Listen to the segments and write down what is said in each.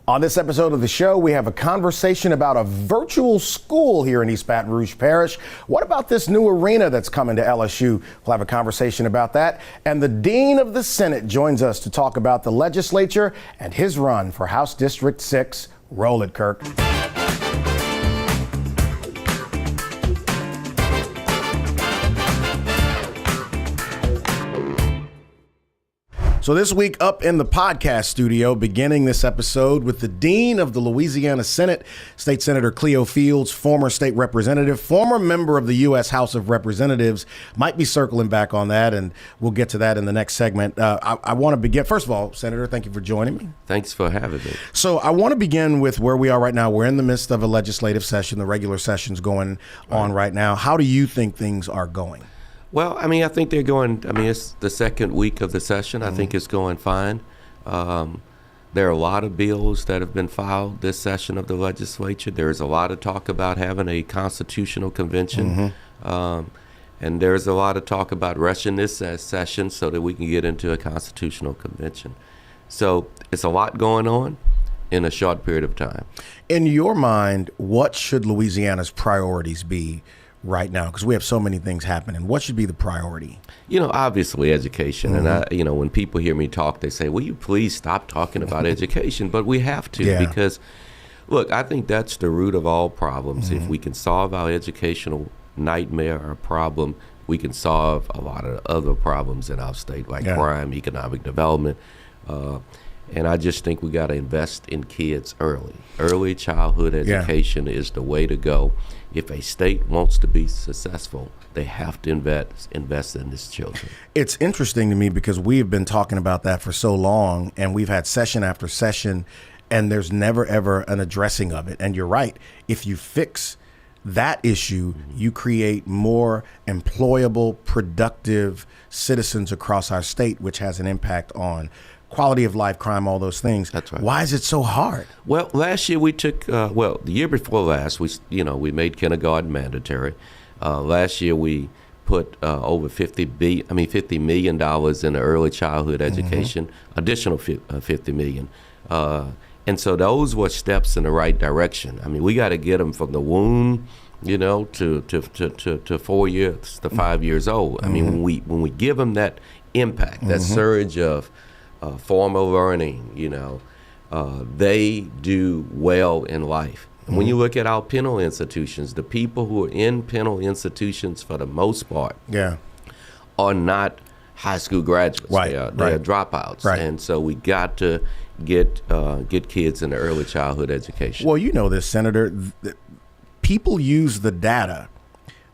On this episode of the show, we have a conversation about a virtual school here in East Baton Rouge Parish. What about this new arena that's coming to LSU? We'll have a conversation about that. And the Dean of the Senate joins us to talk about the legislature and his run for House District 6. Roll it, Kirk. So this week up in the podcast studio, beginning this episode with the Dean of the Louisiana Senate, State Senator Cleo Fields, former state representative, former member of the U.S. House of Representatives. Might be circling back on that, and we'll get to that in the next segment. I want to begin. First of all, Senator, thank you for joining me. Thanks for having me. So I want to begin with where we are right now. We're in the midst of a legislative session. The regular session's going on right now. How do you think things are going? Well, I think they're going, it's the second week of the session. I think it's going fine. There are a lot of bills that have been filed this session of the legislature. There's a lot of talk about having a constitutional convention. And there's a lot of talk about rushing this session so that we can get into a constitutional convention. So it's a lot going on in a short period of time. In your mind, what should Louisiana's priorities be right now? Because we have so many things happening. What should be the priority? Obviously education. And when people hear me talk, they say, will you please stop talking about education? But we have to, because look, I think that's the root of all problems. If we can solve our educational nightmare or problem, we can solve a lot of other problems in our state, like crime, economic development. And I just think we got to invest in kids early. Early childhood education is the way to go. If a state wants to be successful, they have to invest in its children. It's interesting to me because we've been talking about that for so long, and we've had session after session, and there's never, ever an addressing of it. And you're right. If you fix that issue, you create more employable, productive citizens across our state, which has an impact on quality of life, crime, all those things. That's right. Why is it so hard? Well, last year we took, the year before last, we made kindergarten mandatory. Last year we put over $50 million in the early childhood education, additional $50 million. And so those were steps in the right direction. We got to get them from the womb, to 4 years, to 5 years old. When we give them that impact, that surge of formal learning, they do well in life. And when you look at our penal institutions, the people who are in penal institutions for the most part are not high school graduates. They are dropouts. Right. And so we got to get kids in the early childhood education. Well, you know this, Senator. People use the data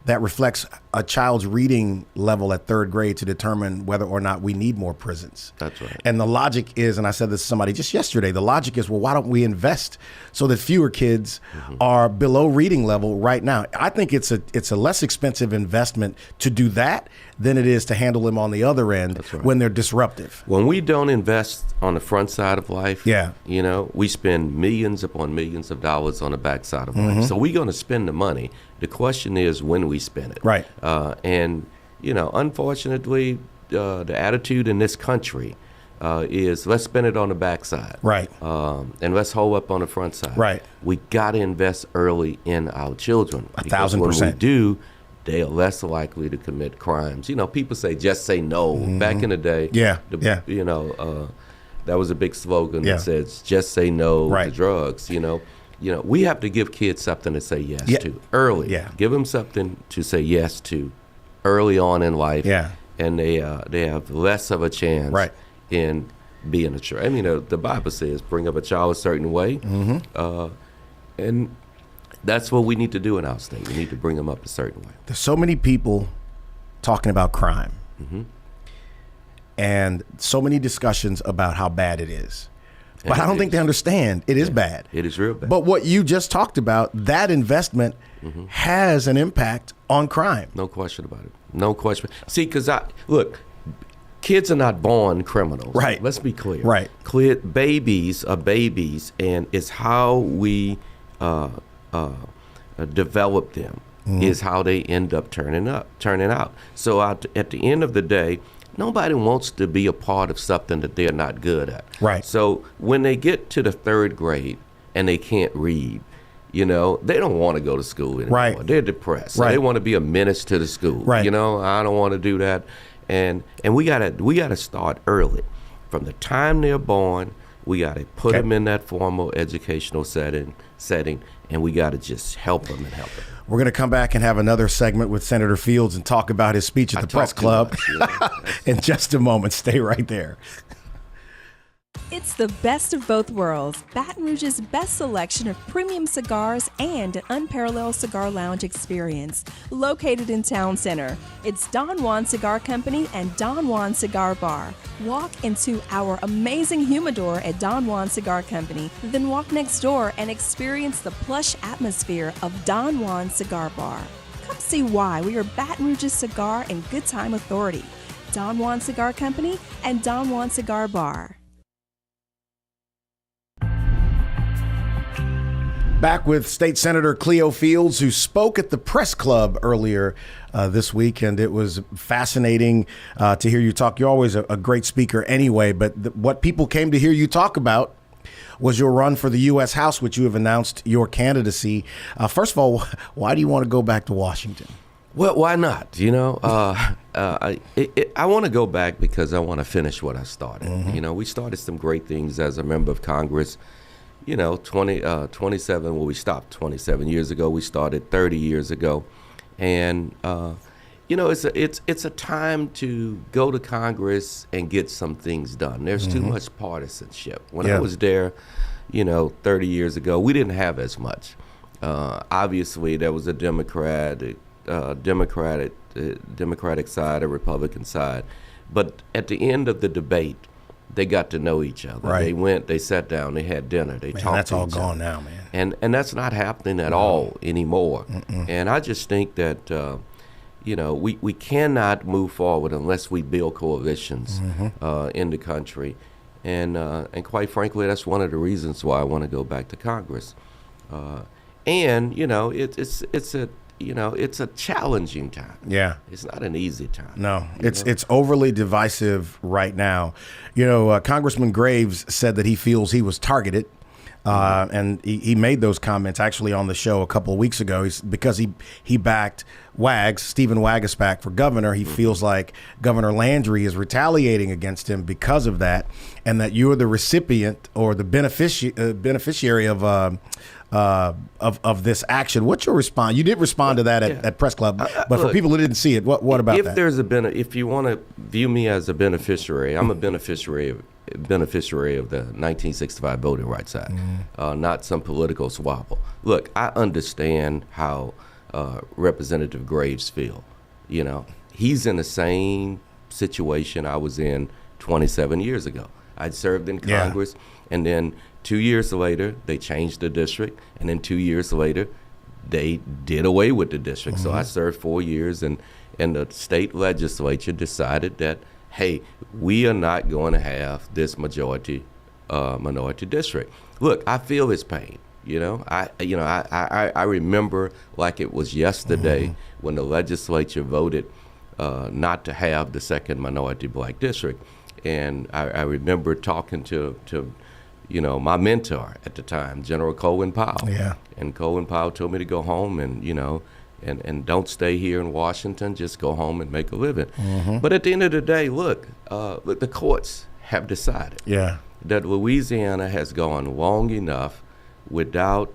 that reflects a child's reading level at third grade to determine whether or not we need more prisons. That's right. And the logic is, and I said this to somebody just yesterday, the logic is, well, why don't we invest so that fewer kids are below reading level right now? I think it's a less expensive investment to do that than it is to handle them on the other end when they're disruptive. When we don't invest on the front side of life, we spend millions upon millions of dollars on the back side of life. So we're going to spend the money. The question is when we spend it. Right. And unfortunately, the attitude in this country is let's spend it on the backside. Right. And let's hold up on the front side. Right. We got to invest early in our children. 1,000%. When we do, they are less likely to commit crimes. People say just say no. Back in the day, that was a big slogan that says just say no to drugs. We have to give kids something to say yes to early. Give them something to say yes to early on in life. And they have less of a chance in being a child. The Bible says bring up a child a certain way. And that's what we need to do in our state. We need to bring them up a certain way. There's so many people talking about crime and so many discussions about how bad it is. But I don't think they understand it is bad. It is real bad. But what you just talked about, that investment has an impact on crime. No question about it. No question. See, because kids are not born criminals. Right. Let's be clear. Right. Babies are babies, and it's how we develop them is how they end up turning out. So at the end of the day, nobody wants to be a part of something that they're not good at. Right. So when they get to the 3rd grade and they can't read, they don't want to go to school anymore. Right. They're depressed. So right. They want to be a menace to the school. Right. I don't want to do that. And we gotta start early. From the time they're born, we gotta put them in that formal educational setting, and we gotta just help them and help them. We're going to come back and have another segment with Senator Fields and talk about his speech at the press club in just a moment. Stay right there. It's the best of both worlds. Baton Rouge's best selection of premium cigars and an unparalleled cigar lounge experience. Located in Town Center, it's Don Juan Cigar Company and Don Juan Cigar Bar. Walk into our amazing humidor at Don Juan Cigar Company, then walk next door and experience the plush atmosphere of Don Juan Cigar Bar. Come see why we are Baton Rouge's cigar and good time authority. Don Juan Cigar Company and Don Juan Cigar Bar. Back with State Senator Cleo Fields, who spoke at the press club earlier this week, and it was fascinating to hear you talk. You're always a great speaker anyway, but what people came to hear you talk about was your run for the U.S. House, which you have announced your candidacy. First of all, why do you want to go back to Washington? Well, why not? I want to go back because I want to finish what I started. Mm-hmm. We started some great things as a member of Congress. 27, well, we stopped 27 years ago. We started 30 years ago. And, it's a time to go to Congress and get some things done. There's too much partisanship. When I was there, 30 years ago, we didn't have as much. Obviously, there was a Democratic side, a Republican side. But at the end of the debate, they got to know each other. Right. They sat down, they had dinner, they talked to each other. That's all gone now, man. And that's not happening at all anymore. Mm-mm. And I just think that, we cannot move forward unless we build coalitions in the country. And quite frankly, that's one of the reasons why I want to go back to Congress. It's a challenging time. Yeah. It's not an easy time. No, it's overly divisive right now. Congressman Graves said that he feels he was targeted. And he made those comments actually on the show a couple of weeks ago. Because he backed Wags, Stephen Waguespack, for governor. He feels like Governor Landry is retaliating against him because of that, and that you're the recipient or the beneficiary of this action. What's your response? You did respond to that at press club, but for people who didn't see it, what about that? If you want to view me as a beneficiary, I'm a beneficiary of the 1965 Voting Rights Act, not some political squabble. Look, I understand how Representative Graves feel. He's in the same situation I was in 27 years ago. I'd served in Congress, and then 2 years later, they changed the district, and then 2 years later, they did away with the district. So I served 4 years, and the state legislature decided that, hey, we are not going to have this minority district. Look, I feel his pain. I remember like it was yesterday when the legislature voted not to have the second minority black district, and I remember talking to my mentor at the time, General Colin Powell. Yeah. And Colin Powell told me to go home and and don't stay here in Washington. Just go home and make a living. But at the end of the day, look, the courts have decided that Louisiana has gone long enough without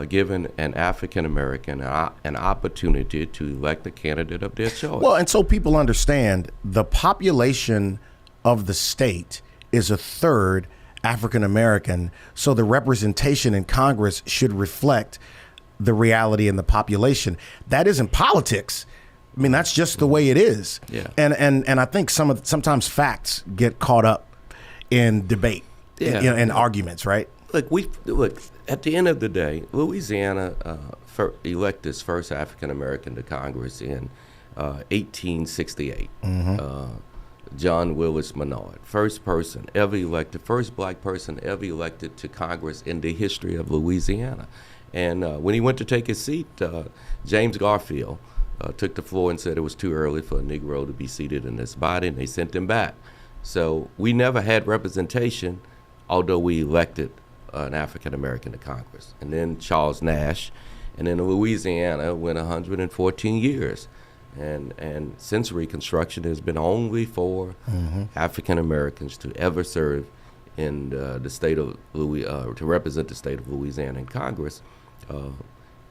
giving an African American an opportunity to elect the candidate of their choice. Well, and so people understand the population of the state is a third African American, so the representation in Congress should reflect the reality in the population. That isn't politics. I mean, that's just the way it is. Yeah. And I think sometimes facts get caught up in debate, in arguments, right? Look, at the end of the day, Louisiana elected its first African American to Congress in 1868. John Willis Menard, first person ever elected, first black person ever elected to Congress in the history of Louisiana. And when he went to take his seat, James Garfield took the floor and said it was too early for a Negro to be seated in this body, and they sent him back. So we never had representation, although we elected an African American to Congress. And then Charles Nash, and then Louisiana went 114 years. And since Reconstruction, there's been only 4 African Americans to ever serve in the state of to represent the state of Louisiana in Congress.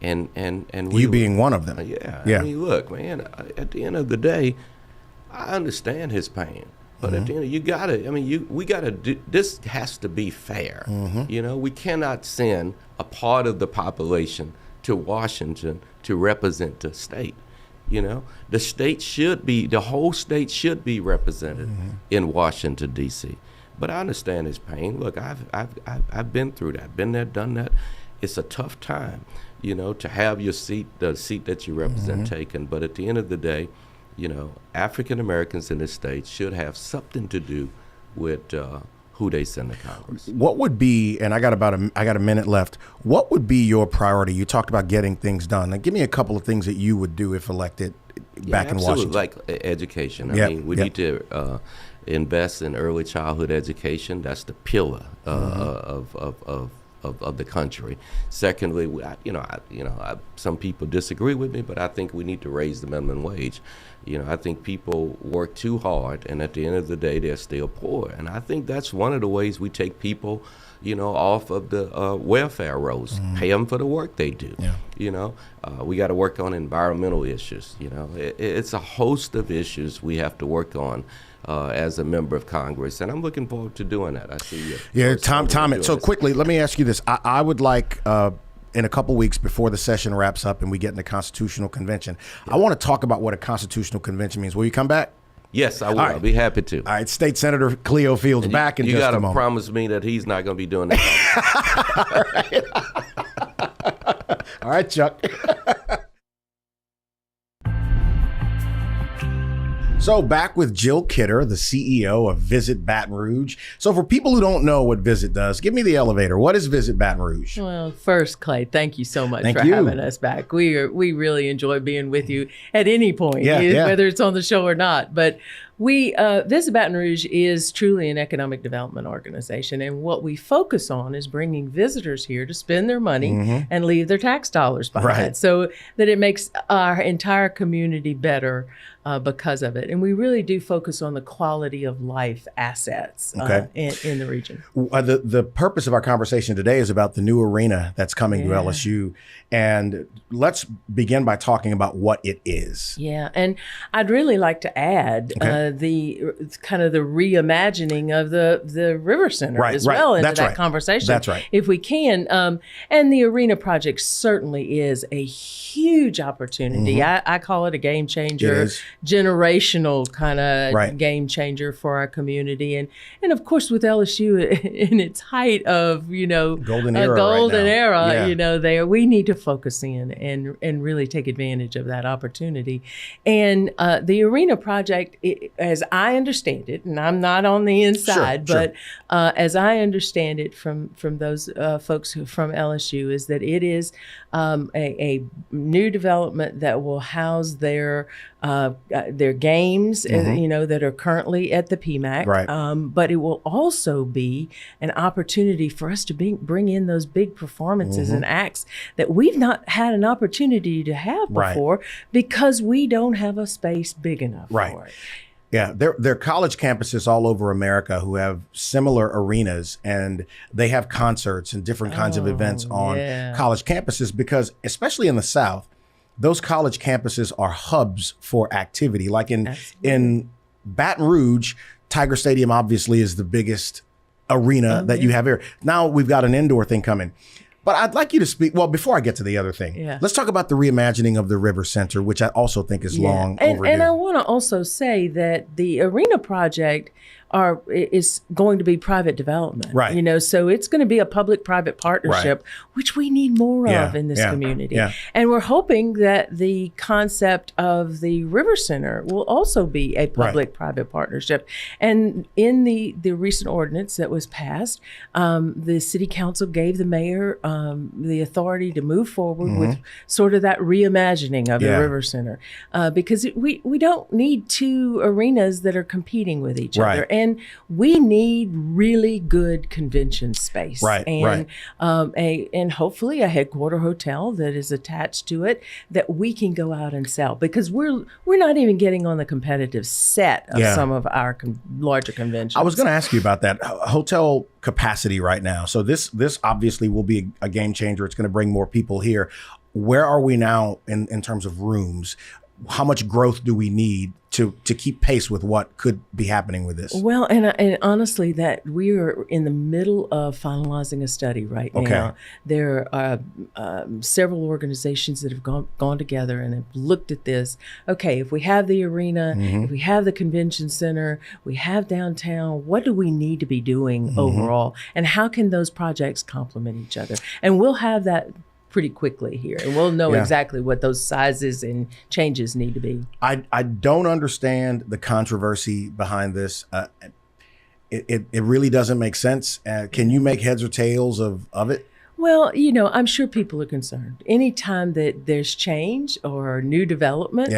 And you being one of them. Yeah. I mean, look, man, at the end of the day, I understand his pain. But at the end, this has to be fair. You know, we cannot send a part of the population to Washington to represent the state. You know, the whole state should be represented in Washington, D.C. But I understand his pain. Look, I've been through that, been there, done that. It's a tough time, you know, to have the seat that you represent taken. But at the end of the day, you know, African Americans in this state should have something to do with who they send to Congress. What would be, and I got a minute left. What would be your priority? You talked about getting things done. Now, give me a couple of things that you would do if elected back in Washington. Like education. I mean, we need to invest in early childhood education. That's the pillar of the country. Secondly, some people disagree with me, but I think we need to raise the minimum wage. You know, I think people work too hard, and at the end of the day, they're still poor. And I think that's one of the ways we take people, you know, off of the welfare rolls, pay them for the work they do. Yeah. You know, we got to work on environmental issues. You know, it's a host of issues we have to work on as a member of Congress, and I'm looking forward to doing that. I see you. Yeah, Tom. So quickly, let me ask you this. I would like, in a couple weeks before the session wraps up and we get in the Constitutional Convention, I want to talk about what a Constitutional Convention means. Will you come back? Yes, I will. Right. I'll be happy to. All right, State Senator Cleo Fields back in just a moment. You got to promise me that he's not going to be doing that. All right. All right, Chuck. So back with Jill Kidder, the CEO of Visit Baton Rouge. So for people who don't know what Visit does, give me the elevator. What is Visit Baton Rouge? Well, first, Clay, thank you so much for having us back. We really enjoy being with you at any point, whether it's on the show or not. But Visit Baton Rouge is truly an economic development organization. And what we focus on is bringing visitors here to spend their money and leave their tax dollars behind so that it makes our entire community better because of it. And we really do focus on the quality of life assets in the region. The purpose of our conversation today is about the new arena that's coming to LSU. And let's begin by talking about what it is. Yeah, and I'd really like to add the kind of the reimagining of the River Center into that conversation. That's right. If we can. And the arena project certainly is a huge opportunity. I call it a game changer, generational kind of game changer for our community. And of course, with LSU in its height of, golden era, we need to focus in and really take advantage of that opportunity. And the arena project, as I understand it, and I'm not on the inside, but as I understand it from those folks from LSU, is that it is a new development that will house their games, that are currently at the PMAC. But it will also be an opportunity for us to bring in those big performances and acts that we've not had an opportunity to have before because we don't have a space big enough for it. Yeah, there are college campuses all over America who have similar arenas, and they have concerts and different kinds of events on college campuses because, especially in the South, those college campuses are hubs for activity. Like in Baton Rouge, Tiger Stadium obviously is the biggest arena that you have here. Now we've got an indoor thing coming. But I'd like you to speak, well, before I get to the other thing, let's talk about the reimagining of the River Center, which I also think is long overdue. And I want to also say that the arena project is going to be private development. Right. You know, so it's going to be a public-private partnership, which we need more of in this community. Yeah. And we're hoping that the concept of the River Center will also be a public-private partnership. And in the recent ordinance that was passed, the city council gave the mayor the authority to move forward with sort of that reimagining of the River Center, because we don't need two arenas that are competing with each other, and we need really good convention space, and hopefully a headquarter hotel that is attached to it that we can go out and sell, because we're not even getting on the competitive set of some of our larger conventions. I was going to ask you about that hotel capacity right now. So this obviously will be a game changer. It's going to bring more people here. Where are we now in terms of rooms? How much growth do we need to keep pace with what could be happening with this? Well, and honestly, that we are in the middle of finalizing a study right now. There are several organizations that have gone together and have looked at this. Okay, if we have the arena, if we have the convention center, we have downtown, what do we need to be doing overall? And how can those projects complement each other? And we'll have that pretty quickly here, and we'll know exactly what those sizes and changes need to be. I don't understand the controversy behind this. It really doesn't make sense. Can you make heads or tails of it? Well, you know, I'm sure people are concerned. Anytime that there's change or new development,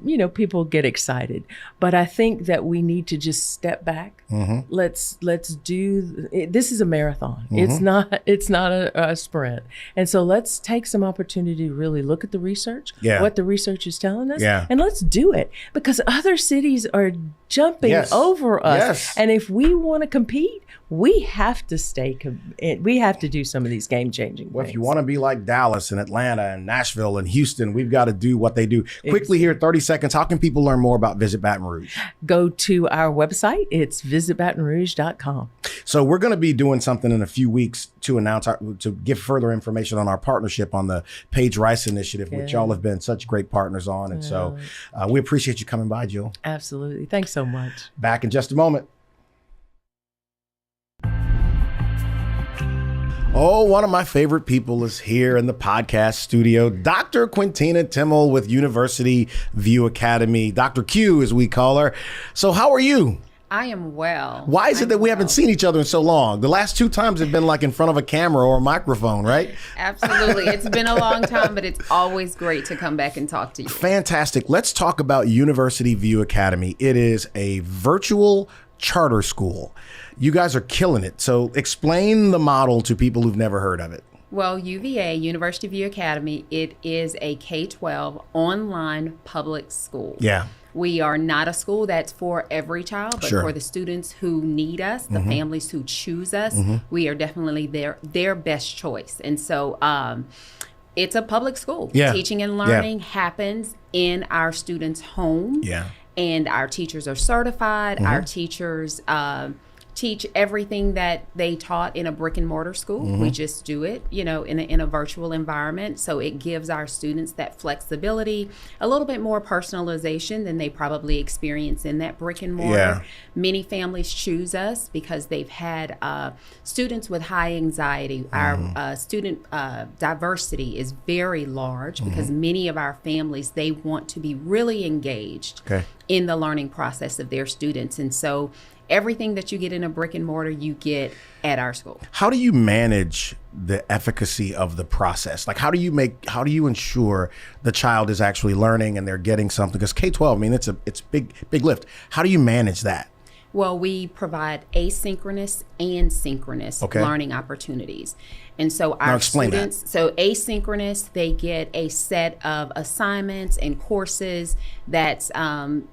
you know, people get excited. But I think that we need to just step back. Let's do. This is a marathon. It's not a sprint. And so let's take some opportunity to really look at the research, what the research is telling us, and let's do it, because other cities are jumping over us. And if we want to compete, we have to we have to do some of these game-changing things. If you want to be like Dallas and Atlanta and Nashville and Houston, we've got to do what they do. Quickly here, 30 seconds. How can people learn more about Visit Baton Rouge? Go to our website. It's visitbatonrouge.com. So we're going to be doing something in a few weeks to announce to give further information on our partnership on the Paige Rice Initiative, which y'all have been such great partners on. And so we appreciate you coming by, Jill. Absolutely. Thanks so much. Back in just a moment. Oh, one of my favorite people is here in the podcast studio, Dr. Quintina Timmel with University View Academy, Dr. Q as we call her. So how are you? I am well. Why is it that we haven't seen each other in so long? The last two times have been like in front of a camera or a microphone, right? Absolutely. It's been a long time, but it's always great to come back and talk to you. Fantastic. Let's talk about University View Academy. It is a virtual charter school. You guys are killing it. So explain the model to people who've never heard of it. Well, UVA, University View Academy, it is a K-12 online public school. Yeah. We are not a school that's for every child, but for the students who need us, the families who choose us, we are definitely their best choice. And so it's a public school. Teaching and learning happens in our students' home. And our teachers are certified. Our teachers teach everything that they taught in a brick and mortar school. We just do it, you know, in a virtual environment. So it gives our students that flexibility, a little bit more personalization than they probably experience in that brick and mortar. Many families choose us because they've had students with high anxiety. Our student diversity is very large because many of our families, they want to be really engaged in the learning process of their students. And so everything that you get in a brick and mortar, you get at our school. How do you manage the efficacy of the process? Like, how do you ensure the child is actually learning and they're getting something? Because K-12, I mean, it's big lift. How do you manage that? Well, we provide asynchronous and synchronous learning opportunities. And so our students, so asynchronous, they get a set of assignments and courses that's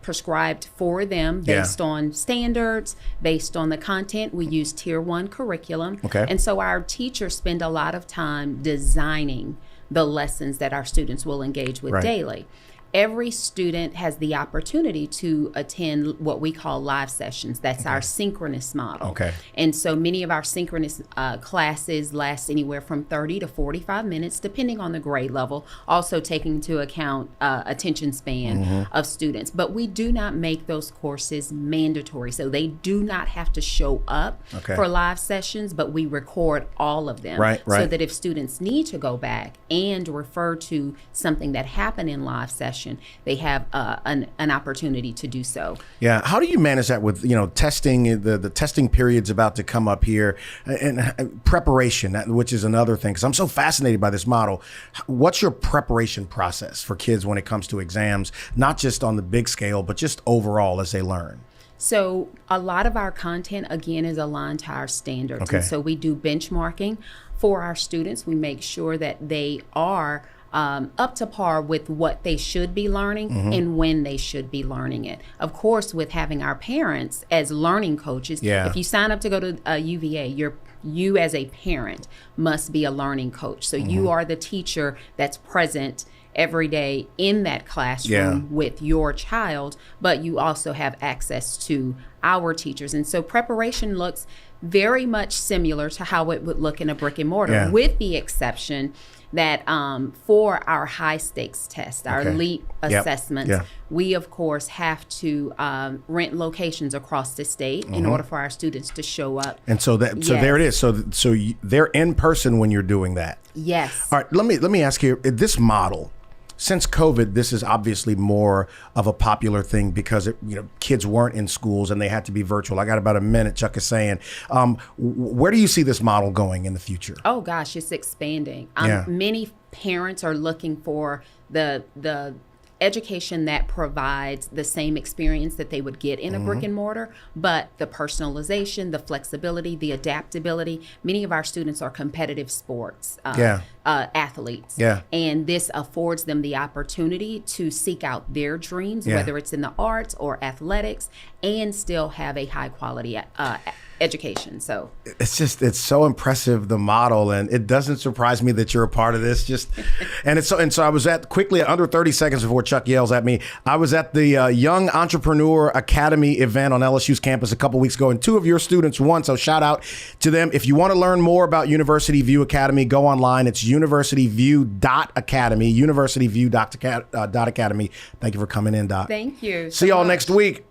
prescribed for them based on standards, based on the content. We use Tier 1 curriculum. And so our teachers spend a lot of time designing the lessons that our students will engage with daily. every student has the opportunity to attend what we call live sessions. That's our synchronous model. Okay. And so many of our synchronous classes last anywhere from 30 to 45 minutes, depending on the grade level, also taking into account attention span of students. But we do not make those courses mandatory. So they do not have to show up for live sessions, but we record all of them. Right. So that if students need to go back and refer to something that happened in live session, they have an opportunity to do so. Yeah. How do you manage that with, testing, the testing period's about to come up here, and preparation, which is another thing, because I'm so fascinated by this model. What's your preparation process for kids when it comes to exams, not just on the big scale, but just overall as they learn? So a lot of our content, again, is aligned to our standards. Okay. And so we do benchmarking for our students. We make sure that they are up to par with what they should be learning and when they should be learning it. Of course, with having our parents as learning coaches, if you sign up to go to UVA, you as a parent must be a learning coach. So you are the teacher that's present every day in that classroom with your child, but you also have access to our teachers. And so preparation looks very much similar to how it would look in a brick and mortar, with the exception that for our high stakes test, our LEAP assessments, we of course have to rent locations across the state in order for our students to show up. And so there it is. So they're in person when you're doing that. Yes. All right. Let me ask you, this model, since COVID, this is obviously more of a popular thing because kids weren't in schools and they had to be virtual. I got about a minute, Chuck is saying. Where do you see this model going in the future? Oh gosh, it's expanding. Many parents are looking for the education that provides the same experience that they would get in a brick and mortar, but the personalization, the flexibility, the adaptability. Many of our students are competitive sports athletes, and this affords them the opportunity to seek out their dreams, whether it's in the arts or athletics, and still have a high quality education. So it's so impressive, the model, and it doesn't surprise me that you're a part of this. So I was quickly under 30 seconds before Chuck yells at me. I was at the Young Entrepreneur Academy event on LSU's campus a couple weeks ago, and two of your students won. So shout out to them. If you want to learn more about University View Academy, go online. It's universityview.academy. Universityview.academy. Thank you for coming in, Doc. Thank you. See y'all next week.